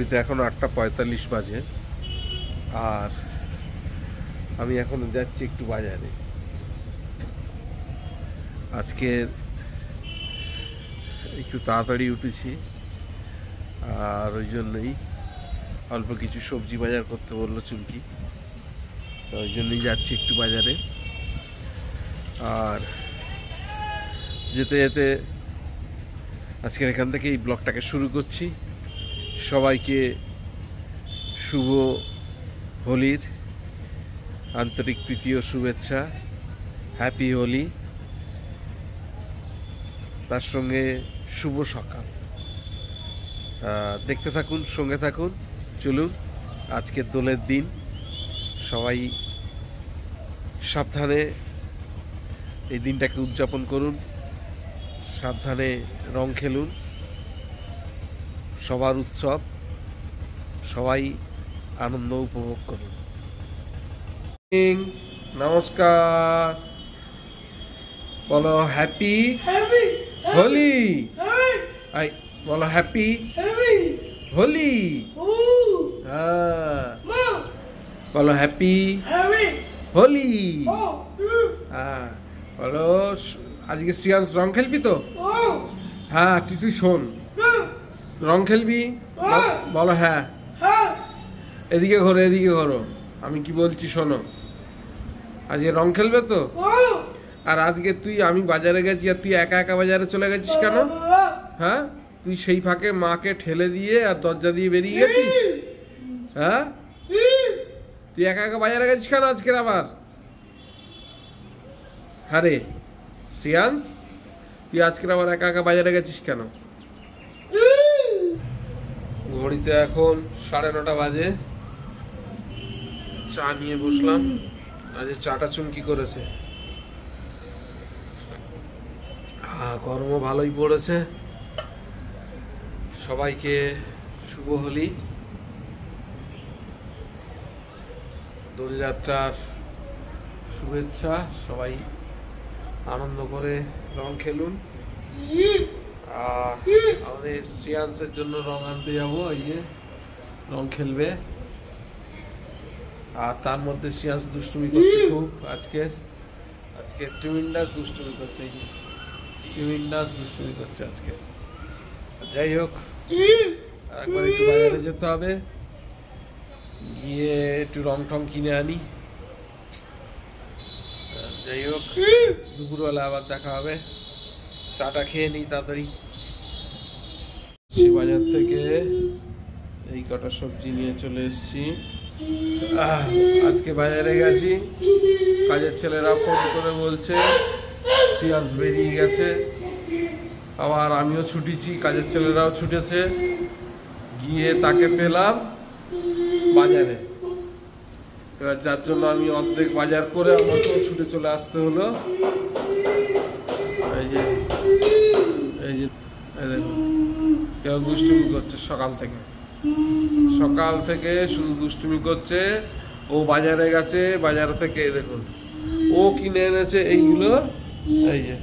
ঘড়িতে এখন 8:45 বাজে, আর আমি এখন যাচ্ছি একটু বাজারে। আজকে একটু তাড়াতাড়ি উঠেছি, আর ওই জন্যই অল্প কিছু সবজি বাজার করতে বললো চুমকি, ওই জন্যই যাচ্ছি একটু বাজারে। আর যেতে যেতে আজকের এখান থেকে এই ব্লগটাকে শুরু করছি। সবাইকে শুভ হোলির আন্তরিক প্রীতি ও শুভেচ্ছা, হ্যাপি হোলি। তার সঙ্গে শুভ সকাল। দেখতে থাকুন, সঙ্গে থাকুন, চলুন। আজকের দোলের দিন, সবাই সাবধানে এই দিনটাকে উদযাপন করুন, সাবধানে রং খেলুন। সবার উৎসব, সবাই আনন্দ উপভোগ করুন। নমস্কার, বলো হ্যাপি হোলি। আই বলো হ্যাপি হোলি। হ্যাঁ, বলো হ্যাপি হোলি। হ্যাঁ বলো, আজকে শ্রিয়াংশ রং খেলবি তো? হ্যাঁ, তুই শোন, রং খেলবি? বলো হ্যাঁ। এদিকে ঘোরো, এদিকে ঘোরো, আমি কি বলছি শোনো। আজকে রং খেলবে তো? আর আজকে আমি বাজারে গেছি, আর তুই একা একা বাজারে চলে গেছিস কেন? হ্যাঁ, তুই সেই ফাঁকে মাকে ঠেলে দিয়ে আর দরজা দিয়ে বেরিয়ে গেছিস? হ্যাঁ, তুই একা একা বাজারে গেছিস কেন আজকের আবার? হ্যাঁ রে শ্রিয়াংশ, তুই আজকের আবার একা একা বাজারে গেছিস কেন? ঘড়িতে এখন 9:30 বাজে। চা নিয়ে বসলাম। আজ চাটা চুমকি করেছে। গরমও ভালোই পড়েছে। সবাইকে শুভ হোলি, দোলযাত্রার শুভেচ্ছা। সবাই আনন্দ করে রং খেলুন। আমাদের শ্রিয়াংশের জন্য রং আনতে যাবো, এই যে রং খেলবে। আর তার মধ্যে শ্রিয়াংশ দুষ্টুমি করছে খুব। আজকে ট্রিমিন্ডাস দুষ্টুমি করছে, এই যে ট্রিমিন্ডাস দুষ্টুমি করছে আজকে। যাই হোক, একবার একটু বাজারে যেতে হবে, গিয়ে একটু রং টং কিনে আনি। যাই হোক, দুপুরবেলা আবার দেখা হবে। চাটা খেয়ে নিই তাড়াতাড়ি। বাজার থেকে এই কটা সবজি নিয়ে চলে এসেছি। আজকে বাজারে গেছি, কাজের ছেলেরা ফোন করে বলছে শ্রিয়াংশ বেরিয়ে গেছে। আবার আমিও ছুটেছি, কাজের ছেলেরাও ছুটেছে। গিয়ে তাকে পেলাম বাজারে। এবার যার জন্য আমি অর্ধেক বাজার করে আমাকেও ছুটে চলে আসতে হলো। এই যে দেখুন কেউ দুষ্টুমি করছে সকাল থেকে শুধু দুষ্টুমি করছে। ও বাজারে গেছে, বাজার থেকে দেখুন ও কিনে এনেছে এইগুলো, এই যে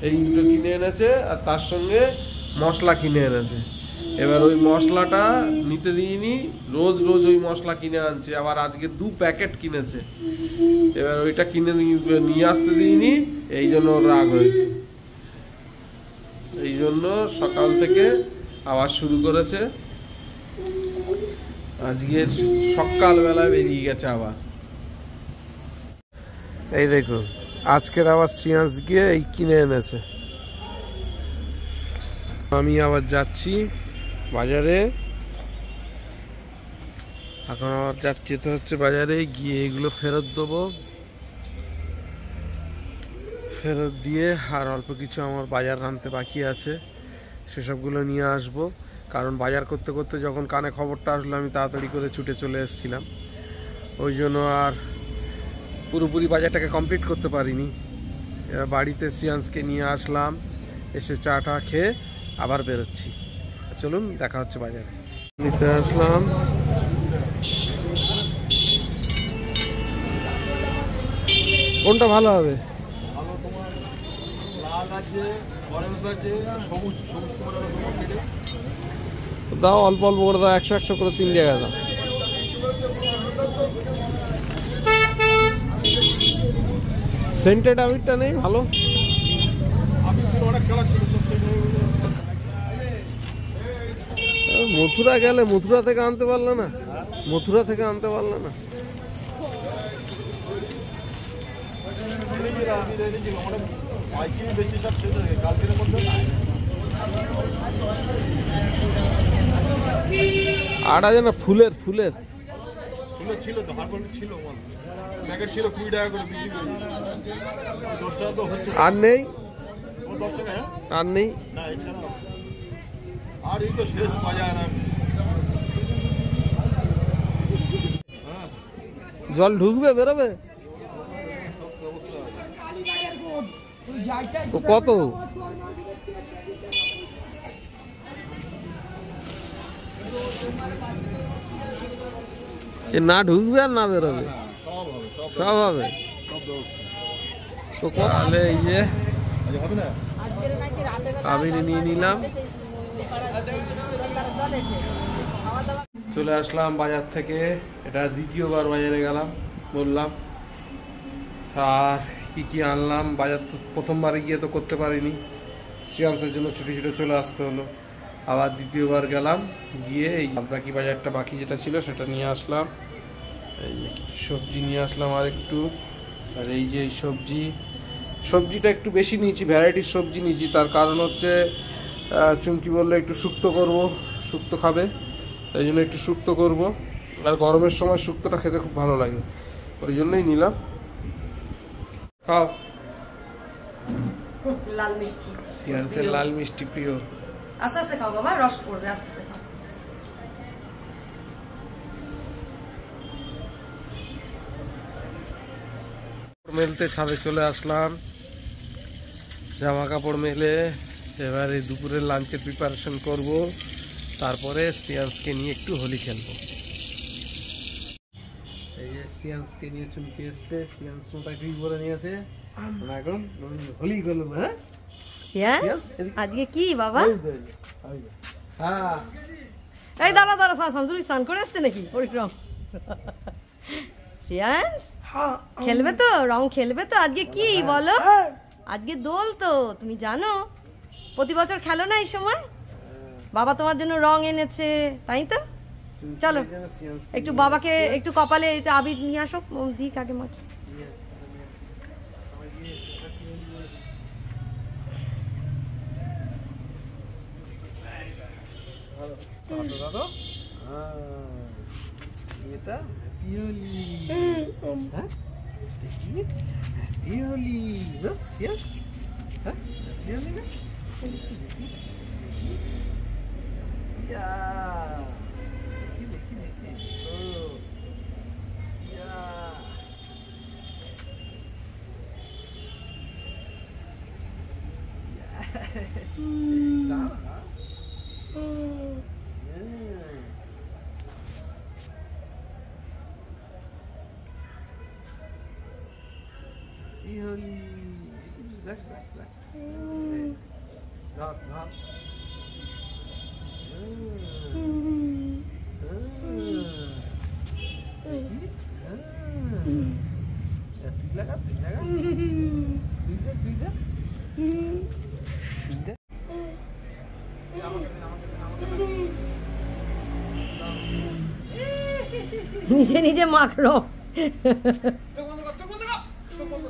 এইগুলো কিনে এনেছে, আর তার সঙ্গে মশলা কিনে এনেছে। এবার ওই মশলাটা নিতে দিইনি, রোজ ওই মশলা কিনে আনছে। আবার আজকে 2 প্যাকেট কিনেছে। এবার ওইটা কিনে নিয়ে আসতে দিইনি, এই জন্য ওর রাগ হয়েছে। এই জন্য সকাল থেকে আবার শুরু করেছে। আজকে সকালবেলা বেরিয়ে গেছে আবার। এই দেখুন, আজকের আবার শ্রিয়াংশ গিয়ে এই কিনে এনেছে। আমি আবার যাচ্ছি বাজারে। এখন আবার যেতে হচ্ছে বাজারে, গিয়ে এগুলো ফেরত দেবো। ফেরত দিয়ে আর অল্প কিছু আমার বাজার আনতে বাকি আছে, সেসবগুলো নিয়ে আসব। কারণ বাজার করতে করতে যখন কানে খবরটা আসলো, আমি তাড়াতাড়ি করে ছুটে চলে এসেছিলাম। ওই জন্য আর পুরোপুরি বাজারটাকে কমপ্লিট করতে পারিনি। এবার বাড়িতে শ্রিয়াংশকে নিয়ে আসলাম, এসে চাটা খেয়ে আবার বেরোচ্ছি। চলুন, দেখা হচ্ছে বাজারে। নিতে আসলাম কোনটা ভালো হবে? দাও অল্প অল্প করে দাও, 100 করে 3 জায়গায় দাও। সেন্টেড আবিরটা নেই ভালো? মথুরা গেলে মথুরা থেকে আনতে পারলো না? মথুরা থেকে আনতে পারলো না? আর আছে না ফুলের ফুলের ছিল তো, ছিল প্যাকেট ছিল 20 টাকা করে বিক্রি করি, 10 টাকা তো হচ্ছে। আর নেই? 10 টাকা আর নেই না এছাড়া। আর এই তো শেষ বাজার। আর জল ঢুকবে বেরোবে কত? না ঢুকবে আর না বেরোবে, সব হবে তো। তাহলে এই যে আবির নিয়ে নিলাম, চলে আসলাম বাজার থেকে। এটা দ্বিতীয়বার বাজারে গেলাম বললাম। আর কি আনলাম বাজার, তো প্রথমবারে গিয়ে তো করতে পারিনি, শ্রিয়াংসের জন্য ছুটি ছুটে চলে আসতে হলো। আবার দ্বিতীয়বার গেলাম, গিয়ে এই বাকি বাজারটা বাকি যেটা ছিল সেটা নিয়ে আসলাম। এই সবজি নিয়ে আসলাম আর একটু। আর এই যে সবজিটা একটু বেশি নিয়েছি, ভ্যারাইটির সবজি নিয়েছি। তার কারণ হচ্ছে চুমকি বললো একটু শুক্তো করব, শুক্তো খাবে, তাই জন্য একটু শুক্তো করব। আর গরমের সময় শুক্তোটা খেতে খুব ভালো লাগে, ওই জন্যই নিলাম। খাও। লাল মিষ্টি, শ্রিয়াংসের লাল মিষ্টি প্রিয়। আস্তে আস্তে খাও বাবা, রস পড়বে, আস্তে আস্তে খাও। মেলতে ছাদে চলে আসলাম, জামা কাপড় মেলে এবারে দুপুরের লাঞ্চের প্রিপারেশন করব, তারপরে শ্রিয়াংসকে নিয়ে একটু হোলি খেলবো। এই যে শ্রিয়াংসকে নিয়ে চুমকি এসছে, শ্রিয়াংস মোটা কি বলে নিয়েছে এখন হোলি খেলবো। হ্যাঁ শ্রিয়াংস আজকে কি বাবা? হ্যাঁ এই দাঁড়া দাঁড়া, শামসুল স্নান করে আসছে নাকি? পরিক্রম শ্রিয়াংস খেলবে তো, রং খেলবে তো আজকে? কি বলো, আজকে দোল তো তুমি জানো, প্রতি বছর খেলো না এই সময়? বাবা তোমার জন্য রং এনেছে, তাই তো? চলো একটু বাবাকে একটু কপালে একটু আবির নিয়ে আসো, দিক আগে মাকে। এটা পিওলি, হ্যাঁ পিওলি না সিয়া, হ্যাঁ পিওলি না ইয়া, কি দেখি ও ইয়া, নিজে নিজে মাখরো,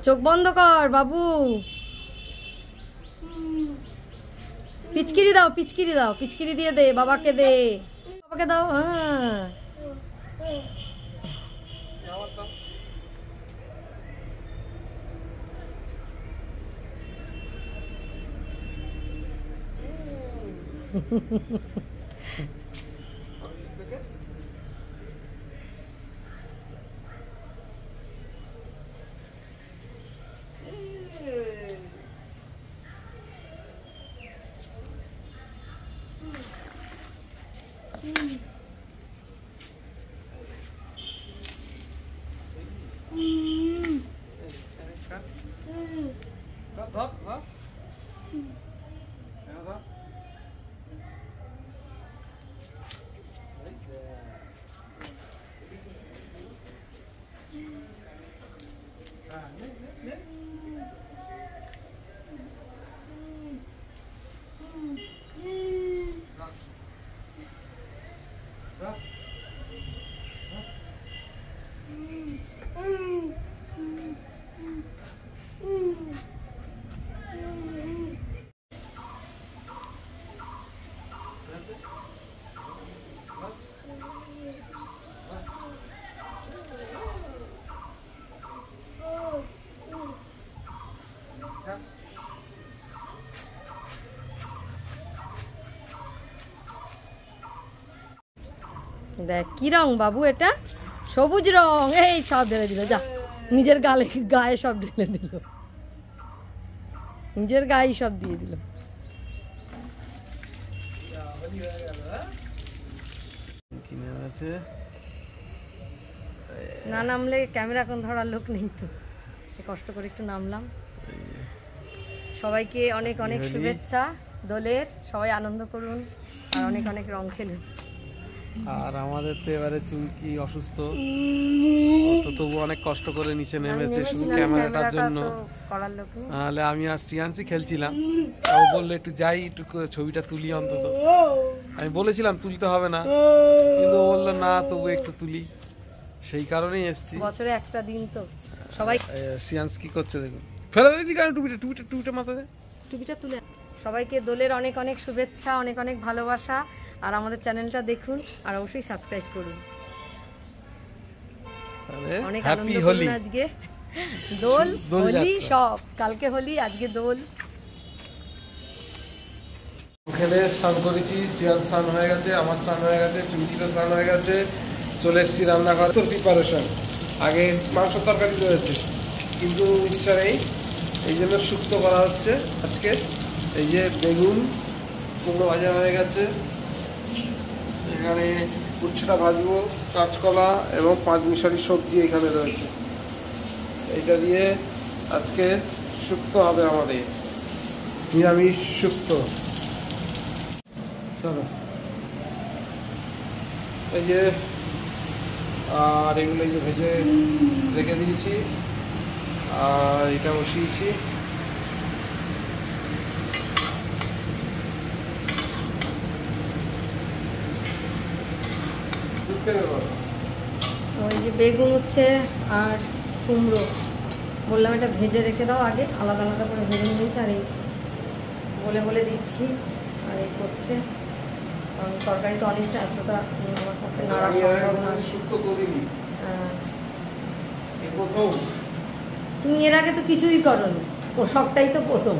চোখ বন্ধ কর বাবু। পিচকিরি দাও, পিচকিরি দাও, পিচকিরি দিয়ে দে বাবাকে, দে বাবাকে দাও। হ্যাঁ দেখ কি রং বাবু, এটা সবুজ রং। এই সব ঢেলে দিল, যা নিজের গায়ে সব ঢেলে দিল, নিজের গায়ে সব দিয়ে দিল। না নামলে ক্যামেরা এখন ধরার লোক নেই, তো কষ্ট করে একটু নামলাম। সবাইকে অনেক অনেক শুভেচ্ছা দোলের, সবাই আনন্দ করুন আর অনেক অনেক রং খেলুন। আর আমাদের তো এবারে চুমকি অসুস্থ, তবু অনেক কষ্ট করে নিচে নেমেছে শুধু ক্যামেরাটার জন্য। নাহলে আমি আর শ্রিয়াংশী খেলছিলাম, ও বললো একটু যাই, একটু ছবিটা তুলি অন্তত। আমি বলেছিলাম তুলতে হবে না, কিন্তু ও বললো না তবু একটু তুলি, সেই কারণেই এসছি। বছরে একটা দিন তো সবাই। শ্রিয়াংশ কি করছে দেখুন, ফেলে দিদি কেন টুপিটা, টুপিটা মাথাতে, টুপিটা তুলে। সবাইকে দোলের অনেক অনেক শুভেচ্ছা, অনেক অনেক ভালোবাসা। আর আমাদের চ্যানেলটা দেখুন আর অবশ্যই সাবস্ক্রাইব করুন। অনেক আনন্দ করুন আজকে। দোল হোলি সব, কালকে হোলি আজকে দোল। খেলে স্নান করেছি, শ্রিয়াংশ স্নান হয়ে গেছে, আমার স্নান হয়ে গেছে, চুমকিরও স্নান হয়ে গেছে। চলে এসেছি রান্নাঘর। তোর প্রিপারেশন আগে মাংস তরকারি রয়েছে, কিন্তু ইচ্ছা নেই, এই জন্য শুক্তো করা হচ্ছে আজকে। এই যে বেগুন কুমড়ো ভাজা হয়ে গেছে, এখানে উচ্ছেটা ভাজবো, কাঁচকলা এবং পাঁচমিশালি সবজি এখানে রয়েছে। এইটা দিয়ে আজকে শুক্তো হবে আমাদের, নিরামিষ শুক্তো। চলো, এই যে আর এগুলো এই যে ভেজে রেখে দিয়েছি, আর এটা বসিয়েছি। ওই যে বেগুন উচ্ছে আর কুমড়ো বললাম এটা ভেজে রেখে দাও, আগে আলাদা আলাদা করে ভেজে নিয়েছি। আর এই বলে বলে দিচ্ছি আর এই করছে, কারণ তরকারিটা অনেকটা এতটা আমার পক্ষে নাড়া সম্ভব না। তুমি এর আগে তো কিছুই করোনি, ও সবটাই তো প্রথম।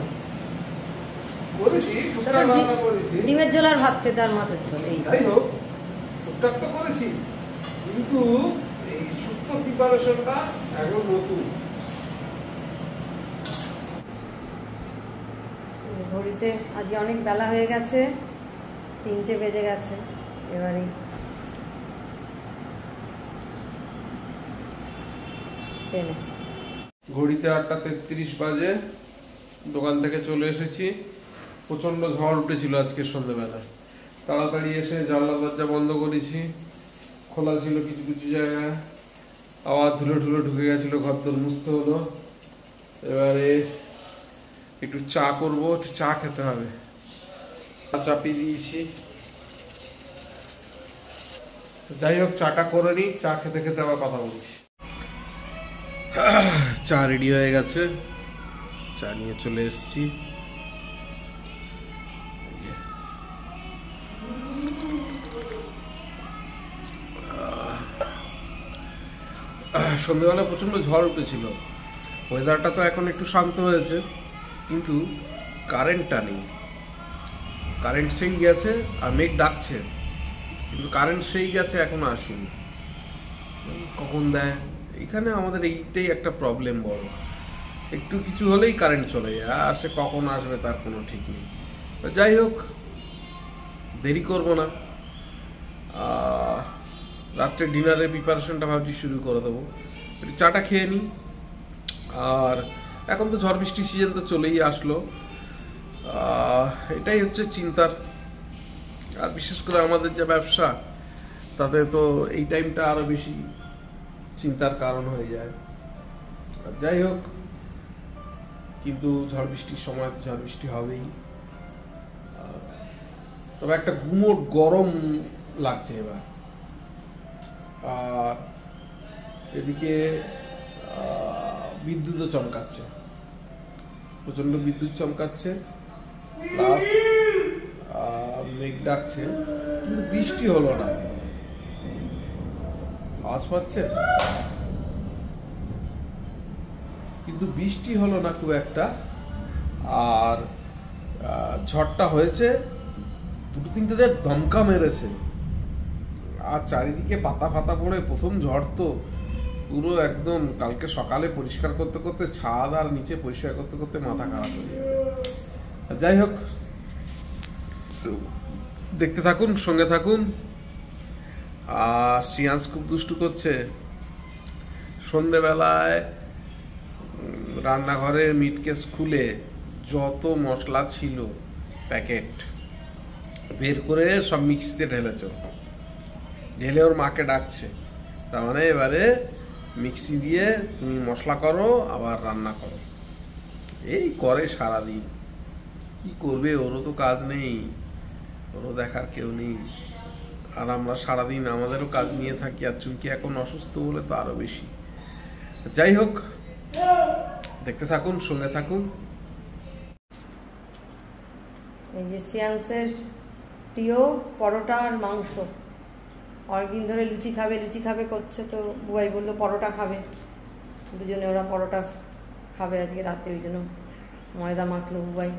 ডিমের ঝোল আর ভাত খেতে আর মাছের ঝোল, এই টুকটাক তো করেছি, কিন্তু এই শুক্তো প্রিপারেশনটা একদম নতুন। ঘড়িতে আজকে অনেক বেলা হয়ে গেছে, 3টে বেজে গেছে। এবারে ঘড়িতে 8:33 বাজে, দোকান থেকে চলে এসেছি। প্রচন্ড ঝড় উঠেছিল আজকে সন্ধ্যেবেলায়, তাড়াতাড়ি এসে জানলা দরজা বন্ধ করেছি, খোলা ছিল কিছু কিছু জায়গায়, আবার ধুলো ঢুলো ঢুকে গেছিল, ঘরদোর মুছতে হলো। এবারে একটু চা করবো, একটু চা খেতে হবে, চাপিয়ে দিয়েছি। যাই হোক, চাটা করে নিই, চা খেতে খেতে আবার কথা বলছি। চা রেডি হয়ে গেছে, চা নিয়ে চলে এসেছি। সন্ধ্যেবেলা প্রচন্ড ঝড় উঠেছিল, ওয়েদারটা তো এখন একটু শান্ত হয়েছে, কিন্তু কারেন্টটা নেই। কারেন্ট সেই গেছে আর মেঘ ডাকছে, কিন্তু কারেন্ট সেই গেছে এখনো আসেনি। কখন দেয় এখানে আমাদের এইটাই একটা প্রবলেম বড়, একটু কিছু হলেই কারেন্ট চলে যায়, আর সে কখন আসবে তার কোনো ঠিক নেই। যাই হোক, দেরি করব না, রাত্রে ডিনারের প্রিপারেশনটা ভাবছি শুরু করে দেবো। একটু চাটা খেয়ে নিই। আর এখন তো ঝড় বৃষ্টির সিজন তো চলেই আসলো, এটাই হচ্ছে চিন্তার। আর বিশেষ করে আমাদের যে ব্যবসা, তাতে তো এই টাইমটা আরো বেশি চিন্তার কারণ হয়ে যায়। যাই হোক, কিন্তু ঝড় বৃষ্টির সময় তো ঝড় বৃষ্টি হবেই। তবে একটা গুমোট গরম লাগছে এবার। আর এদিকে বিদ্যুৎও চমকাচ্ছে, প্রচন্ড বিদ্যুৎ চমকাচ্ছে, প্লাস মেঘ ডাকছে, কিন্তু বৃষ্টি হলো না। আওয়াজ পাচ্ছেন? কিন্তু বৃষ্টি হলো না খুব একটা। আর ঝড়টা হয়েছে, দুটো তিনটে দমকা মেরেছে, আর চারিদিকে পাতা ফাতা পড়ে, প্রথম ঝড় তো পুরো একদম। কালকে সকালে পরিষ্কার করতে করতে ছাদ আর নিচে পরিষ্কার করতে করতে মাথা খারাপ হয়ে যাবে। যাই হোক, দেখতে থাকুন, সঙ্গে থাকুন। আর শ্রিয়াংশ খুব দুষ্টু করছে। সন্ধেবেলায় রান্নাঘরে মিটকেস খুলে যত মশলা ছিল প্যাকেট বের করে সব মিক্সিতে ঢেলেছে, ঢেলে ওর মাকে ডাকছে। তার মানে এবারে মিক্সি দিয়ে তুমি মশলা করো, আবার রান্না করো। এই করে সারাদিন। কি করবে, ওরও তো কাজ নেই, ওরও দেখার কেউ নেই। আর আমরা সারাদিন আমাদেরও কাজ নিয়ে থাকি। আর চুমকি এখন অসুস্থ বলে তো আরো বেশি। যাই হোক, দেখতে থাকুন, সঙ্গে থাকুন। এই যে শ্রেয়াংসের প্রিয় পরোটা আর মাংস। অনেকদিন ধরে লুচি খাবে করছে, তো বুয়াই বললো পরোটা খাবে। দুজনে ওরা পরোটা খাবে আজকে রাতে, ওই জন্য ময়দা মাখলো বুয়াই।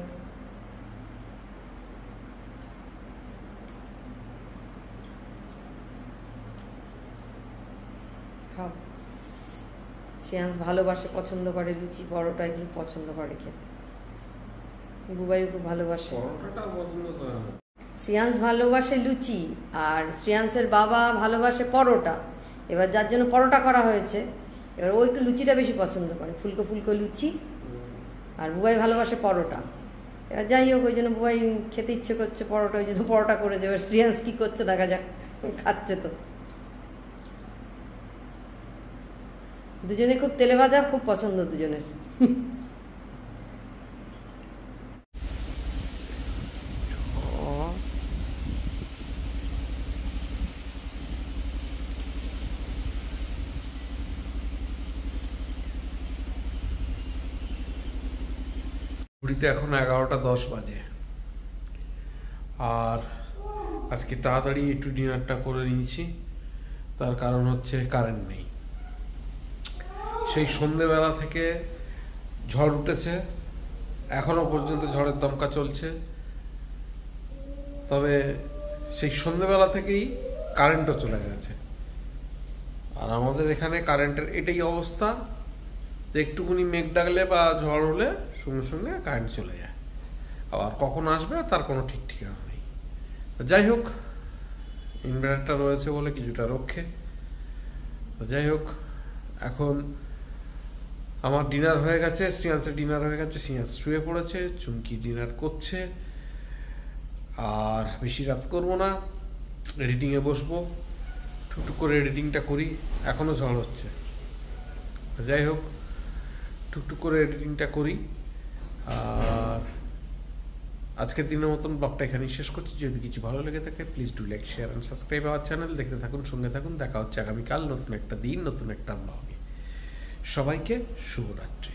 খাও। শ্রেয়াংস ভালোবাসে, পছন্দ করে লুচি পরোটা, এগুলো পছন্দ করে খেতে। বুবাইও খুব ভালোবাসে। শ্রেয়াংস ভালোবাসে লুচি, আর শ্রেয়াংসের বাবা ভালোবাসে পরোটা। এবার যার জন্য পরোটা করা হয়েছে, এবার ও একটু লুচিটা বেশি পছন্দ করে, ফুলকো ফুলকো লুচি। আর বুবাই ভালোবাসে পরোটা। এবার যাই হোক, ওই জন্য বুবাই খেতে ইচ্ছে করছে পরোটা, ওই জন্য পরোটা করেছে। এবার শ্রেয়াংস কি করছে দেখা যাক, খাচ্ছে তো। দুজনে খুব তেলে ভাজা খুব পছন্দ দুজনের। ঘুড়িতে এখন 11:10 বাজে। আর আজকে তাড়াতাড়ি একটু ডিনারটা করে নিয়েছি, তার কারণ হচ্ছে কারেন্ট নেই। সেই সন্ধেবেলা থেকে ঝড় উঠেছে, এখনো পর্যন্ত ঝড়ের দমকা চলছে। তবে সেই সন্ধেবেলা থেকেই কারেন্টও চলে গেছে। আর আমাদের এখানে কারেন্টের এটাই অবস্থা যে একটুখানি মেঘ ডাকলে বা ঝড় হলে সঙ্গে সঙ্গে কারেন্ট চলে যায়। আবার কখন আসবে তার কোনো ঠিক ঠিকানা নেই। যাই হোক, ইনভার্টারটা রয়েছে বলে কিছুটা রক্ষে। যাই হোক, এখন আমার ডিনার হয়ে গেছে, শ্রেয়াংসের ডিনার হয়ে গেছে, শ্রেয়াংস শুয়ে পড়েছে, চুমকি ডিনার করছে। আর বেশি রাত করবো না, এডিটিংয়ে বসবো, টুকটুক করে এডিটিংটা করি। এখনো ঝড় হচ্ছে, যাই হোক টুকটুক করে এডিটিংটা করি। আর আজকের দিনের মতন ব্লগটা এখানেই শেষ করছি। যদি কিছু ভালো লেগে থাকে please do like, share and subscribe our channel. দেখতে থাকুন, সঙ্গে থাকুন। দেখা হচ্ছে আগামীকাল নতুন একটা দিন, নতুন একটা ব্লগে। সবাইকে শুভরাত্রি।